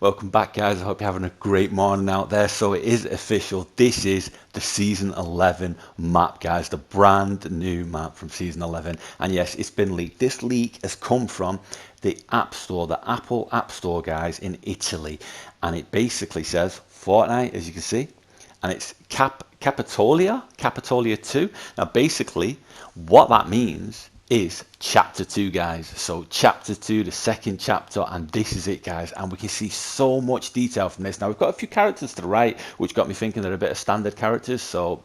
Welcome back, guys. I hope you're having a great morning out there. So it is official. This is the Season 11 map, guys. The brand new map from Season 11. And yes, it's been leaked. This leak has come from the App Store, the Apple App Store, guys, in Italy. And it basically says Fortnite, as you can see. And it's Capitolia 2. Now, basically, what that means is chapter 2, guys. So chapter 2, the second chapter, and this is it, guys. And we can see so much detail from this. Now we've got a few characters to the right, which got me thinking they're a bit of standard characters. So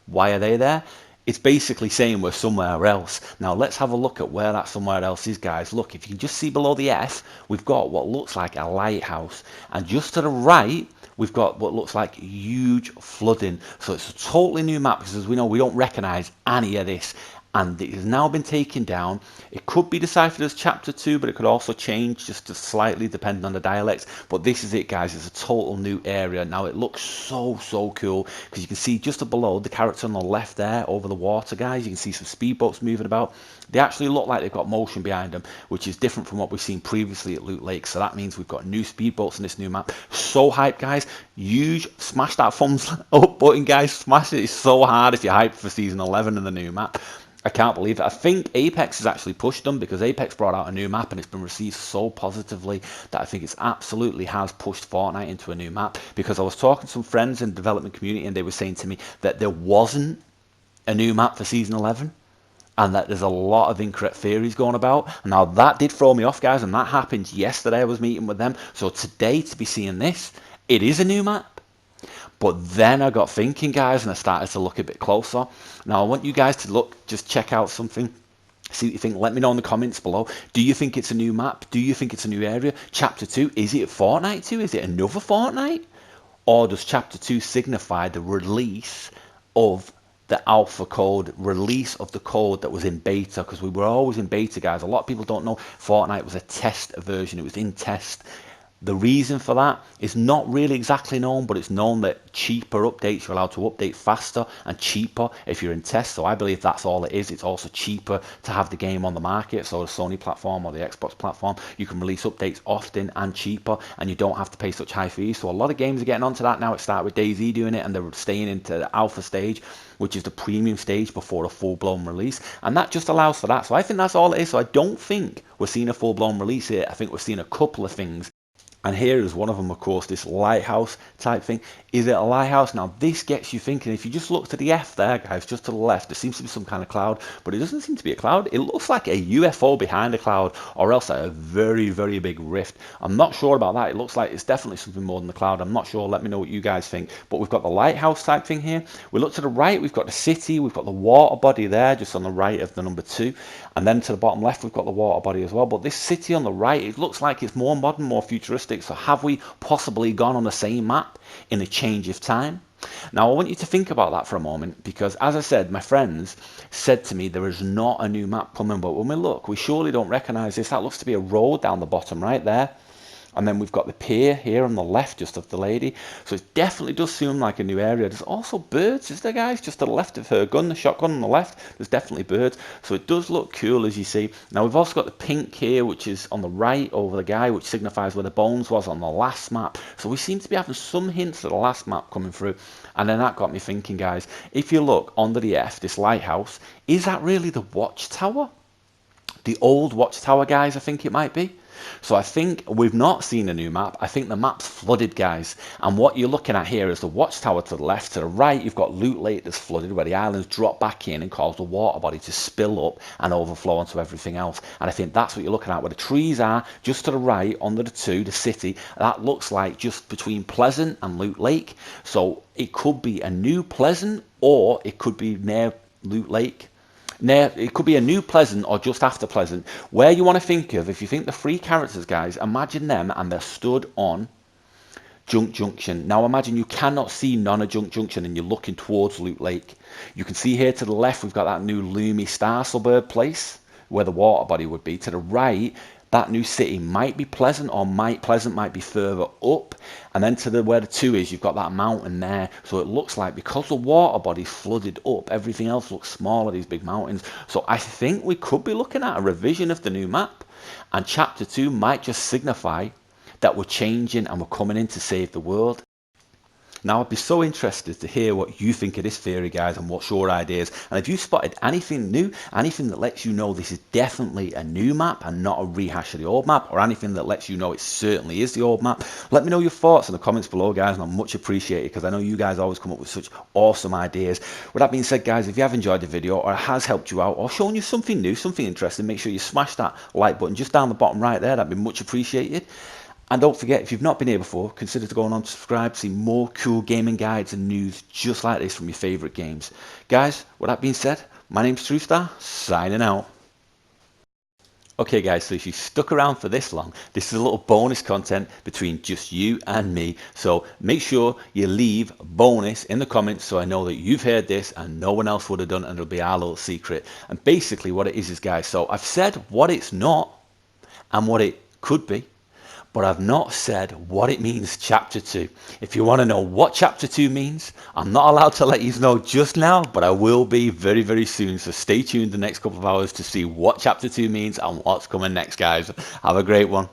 why are they there? It's basically saying we're somewhere else. Now let's have a look at where that somewhere else is, guys. Look, if you can just see below the F, we've got what looks like a lighthouse, and just to the right we've got what looks like huge flooding. So it's a totally new map, because as we know, we don't recognize any of this, and it has now been taken down. It could be deciphered as chapter 2, but it could also change just slightly depending on the dialects. But this is it, guys. It's a total new area. Now it looks so cool, because you can see just below the character on the left there over the water, guys. You can see some speedboats moving about. They actually look like they've got motion behind them, which is different from what we've seen previously at Loot Lake. So that means we've got new speedboats in this new map. So hyped, guys. Huge. Smash that thumbs up button, guys. Smash it. It's so hard if you're hyped for Season 11 and the new map. I can't believe it. I think Apex has actually pushed them, because Apex brought out a new map and it's been received so positively that I think it's absolutely has pushed Fortnite into a new map. Because I was talking to some friends in the development community and they were saying to me that there wasn't a new map for Season 11, and that there's a lot of incorrect theories going about. Now that did throw me off, guys, and that happened yesterday. I was meeting with them. So today, to be seeing this, it is a new map. But then I got thinking, guys, and I started to look a bit closer. Now, I want you guys to look, just check out something. See what you think. Let me know in the comments below. Do you think it's a new map? Do you think it's a new area? Chapter 2, is it Fortnite 2? Is it another Fortnite? Or does Chapter 2 signify the release of the alpha code, release of the code that was in beta? Because we were always in beta, guys. A lot of people don't know Fortnite was a test version. It was in test. The reason for that is not really exactly known, but it's known that cheaper updates, you're allowed to update faster and cheaper if you're in test. So I believe that's all it is. It's also cheaper to have the game on the market. So the Sony platform or the Xbox platform, you can release updates often and cheaper, and you don't have to pay such high fees. So a lot of games are getting onto that now. It started with DayZ doing it, and they're staying into the alpha stage, which is the premium stage before a full-blown release, and that just allows for that. So I think that's all it is. So I don't think we're seeing a full-blown release here. I think we're seeing a couple of things. And here is one of them, of course, this lighthouse type thing. Is it a lighthouse? Now, this gets you thinking. If you just look to the F there, guys, just to the left, there seems to be some kind of cloud, but it doesn't seem to be a cloud. It looks like a UFO behind a cloud, or else a very big rift. I'm not sure about that. It looks like it's definitely something more than the cloud. I'm not sure. Let me know what you guys think. But we've got the lighthouse type thing here. We look to the right, we've got the city, we've got the water body there, just on the right of the number 2. And then to the bottom left, we've got the water body as well. But this city on the right, it looks like it's more modern, more futuristic. So have we possibly gone on the same map in a change of time? Now I want you to think about that for a moment, because as I said, my friends said to me there is not a new map coming, but when we look, we surely don't recognize this. That looks to be a road down the bottom right there. And then we've got the pier here on the left, just of the lady. So it definitely does seem like a new area. There's also birds, is there, guys? Just to the left of her gun, the shotgun on the left, there's definitely birds. So it does look cool, as you see. Now we've also got the pink here, which is on the right over the guy, which signifies where the bones was on the last map. So we seem to be having some hints of the last map coming through. And then that got me thinking, guys. If you look under the F, this lighthouse, is that really the watchtower? The old watchtower, guys, I think it might be. So I think we've not seen a new map. I think the map's flooded, guys. And what you're looking at here is the watchtower to the left. To the right, you've got Loot Lake that's flooded, where the islands drop back in and cause the water body to spill up and overflow onto everything else. And I think that's what you're looking at, where the trees are just to the right, under the 2, the city. That looks like just between Pleasant and Loot Lake. So it could be a new Pleasant, or it could be near Loot Lake. Now, it could be a new Pleasant or just after Pleasant. Where you want to think of, if you think the 3 characters, guys, imagine them and they're stood on Junk Junction. Now imagine you cannot see none of Junk Junction and you're looking towards Loot Lake. You can see here to the left, we've got that new Loomy Star suburb place where the water body would be. To the right, that new city might be Pleasant, or Pleasant might be further up. And then to where the 2 is, you've got that mountain there. So it looks like, because the water body's flooded up, everything else looks smaller, these big mountains. So I think we could be looking at a revision of the new map, and chapter 2 might just signify that we're changing and we're coming in to save the world. Now, I'd be so interested to hear what you think of this theory, guys, and what's your ideas. And if you spotted anything new, anything that lets you know this is definitely a new map and not a rehash of the old map, or anything that lets you know it certainly is the old map, let me know your thoughts in the comments below, guys, and I'm much appreciated because I know you guys always come up with such awesome ideas. With that being said, guys, if you have enjoyed the video or it has helped you out or shown you something new, something interesting, make sure you smash that like button just down the bottom right there. That'd be much appreciated. And don't forget, if you've not been here before, consider going on to subscribe to see more cool gaming guides and news just like this from your favourite games. Guys, with that being said, my name's TrueStar, signing out. Okay guys, so if you stuck around for this long, this is a little bonus content between just you and me. So make sure you leave bonus in the comments so I know that you've heard this and no one else would have done, and it'll be our little secret. And basically what it is guys, so I've said what it's not and what it could be, but I've not said what it means chapter 2. If you want to know what chapter 2 means, I'm not allowed to let you know just now, but I will be very, very soon. So stay tuned the next couple of hours to see what chapter 2 means and what's coming next, guys. Have a great one.